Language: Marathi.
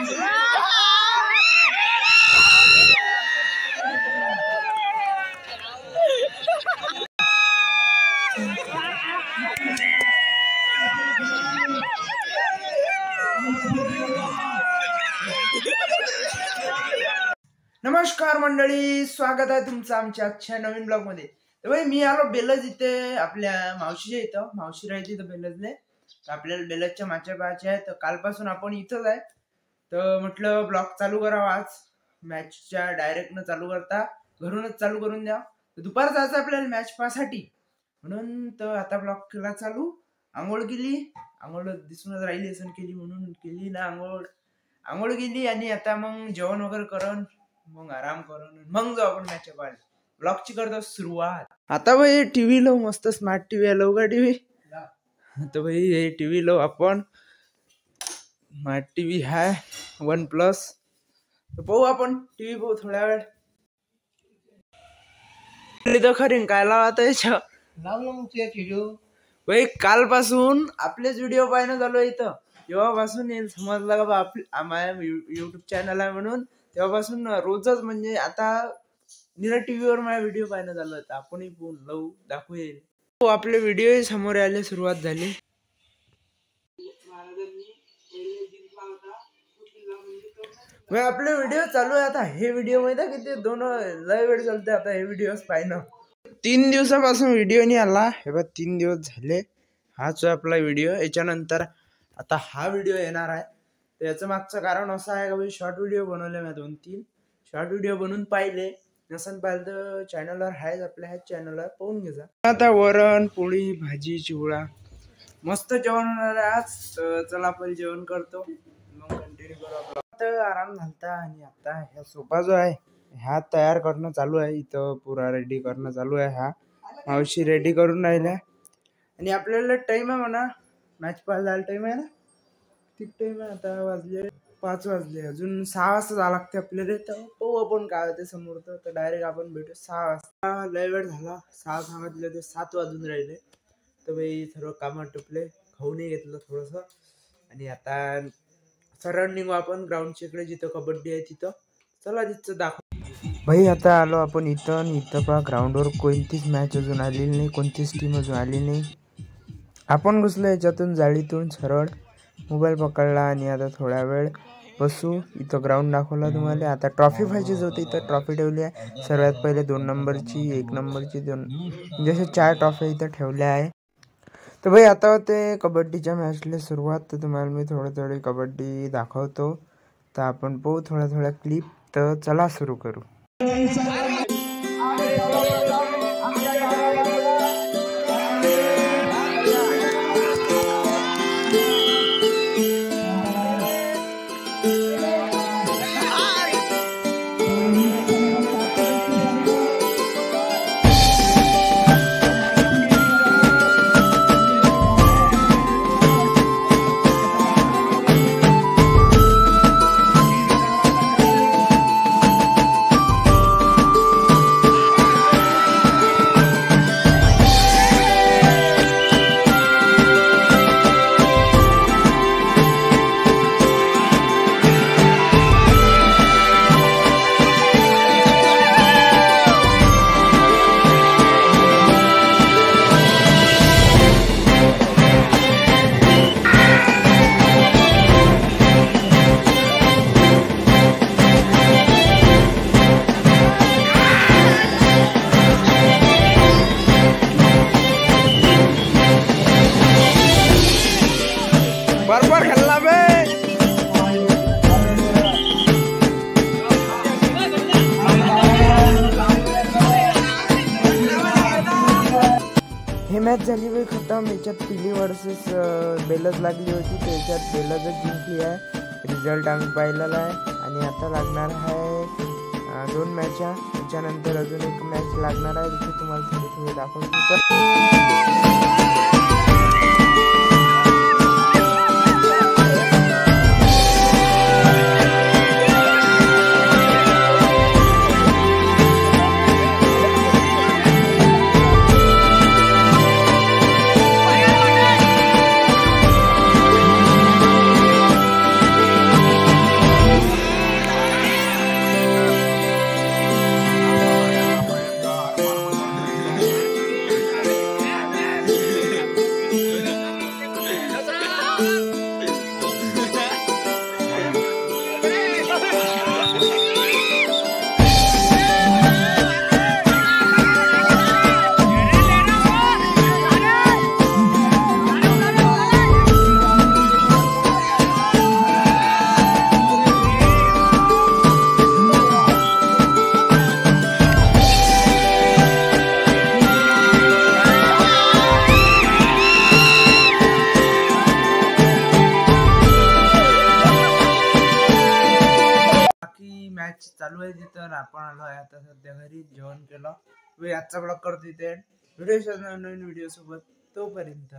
नमस्कार मंडळी, स्वागत आहे तुमचं आमच्या आजच्या नवीन ब्लॉग मध्ये। तर भाई मी आलो बेलज इथे आपल्या मावशीच्या इथं। मावशी राहते इथं बेलजले। तर आपल्याला बेलजच्या माच्या पाहायच्या आहे। तर कालपासून आपण इथंच आहे। तर म्हटलं ब्लॉग चालू करावा आज। मॅचच्या डायरेक्ट न चालू करता घरूनच चालू करून द्या। तर दुपार जायचं आपल्याला मॅच पाहण्यासाठी, म्हणून तर आता ब्लॉग केला चालू। आंघोळ केली, आंघोळ दिसूनच राहिली असं केली म्हणून केली ना आंघोळ केली आणि आता मग जेवण वगैरे करून मग आराम करून मग जाऊ आपण मॅच पाहायला। ब्लॉगची करतो सुरुवात। आता भाई टीव्ही लावू, मस्त स्मार्ट टीव्ही आहे, लावू का टीव्ही? तर भाई हे टीव्ही लावू आपण, स्मार्ट टीव्ही आहे OnePlus। तर पाहू आपण टीव्ही, पाहू थोड्या वेळ। तर खरी काय लावा आता याच्या भाई कालपासून आपलेच व्हिडिओ पाहणं चालू आहे इथं। जेव्हापासून येईल समजलं का बा माझ्या युट्यूब चॅनल आहे म्हणून, तेव्हापासून रोजच म्हणजे आता निरा टीव्हीवर माझा व्हिडिओ पाहणं झालं होतं। आपणही लावू, दाखवू येईल। हो, आपले व्हिडिओ समोर यायला सुरुवात झाली। आपले व्हिडिओ चालू आहे आता। हे व्हिडिओ माहिती आहे किती दोन लय वेळ चालते आता हे व्हिडिओ पाहणं। 3 दिवसापासून व्हिडिओ नाही आला, हे बघ 3 दिवस झाले। हाच आपला व्हिडिओ, याच्यानंतर आता हा व्हिडिओ येणार आहे। तर याचं मागचं कारण असं आहे का भाई शॉर्ट व्हिडिओ बनवले मी 2-3 शॉर्ट व्हिडिओ बनवून पाहिले। नसन पाहिलं तर चॅनलवर आहेच, आपल्या ह्याच चॅनलवर पाहून घ्या। आता वरण पोळी भाजी चिवडा मस्त जेवण होणार आहे आज। तर चला आपण जेवण करतो मग कंटिन्यू करू आपला। तर आराम झालता आणि आता ह्या सोफा जो आहे ह्या तयार करणं चालू आहे इथं, पुरा रेडी करणं चालू आहे। हा मावशी रेडी करून राहिल्या आणि आपल्याला टाइम आहे म्हणा मॅच पाहायला जायला टाइम आहे ना, ठीक टाइम आहे। आता वाजले 5 वाजले, अजून 6 वाजता जावं लागते आपल्याला। तर पाहू आपण काय होते समोर। तर डायरेक्ट आपण भेटू 6 वाजता। लय वेळ झाला, 6 सांगितले ते 7 वाजून राहिले। तर भाई सर्व कामं टुपले, खाऊनही घेतलं थोडंसं आणि आता सरळ निघू आपण ग्राउंडच्या इकडे जिथं कबड्डी आहे तिथं। चला तिथं दाखव भाई। आता आलो आपण इथं आणि इथं पहा ग्राउंडवर कोणतीच मॅच अजून आलेली नाही, कोणतीच टीम अजून आली नाही। आपण घुसलो याच्यातून जाळीतून सरळ, मोबाईल पकडला आणि आता थोडा वेळ बसू। इथं ग्राउंड दाखवला तुम्हाला। आता ट्रॉफी पाहिजेच होती, इथं ट्रॉफी ठेवली आहे। सर्वात पहिले 2 नंबरची, 1 नंबरची, 2 जसे 4 ट्रॉफी इथं ठेवल्या आहे। तर भाई आता होते कबड्डीच्या मॅचला सुरुवात। तर तुम्हाला मी थोडी कबड्डी दाखवतो। तर आपण पाहू थोड्या क्लिप। तर चला सुरू करू। बरोबर खेळला बे। हे मॅच झाली बाई खतम। याच्यात पिली वर्सेस बेलज लागली होती, त्याच्यात बेलजच जिंकली आहे। रिझल्ट आम्ही पाहिलेला आहे आणि आता लागणार आहे 2 मॅचा। त्याच्यानंतर अजून 1 मॅच लागणार आहे, तिथे तुम्हाला थोडी दाखवतो। मॅच चालू आहे तिथं. आपण आलो आहे आता सध्या घरी, जेवण केलं. आजचा ब्लॉग करतो इथे. व्हिडिओ नवीन व्हिडिओ सोबत, तोपर्यंत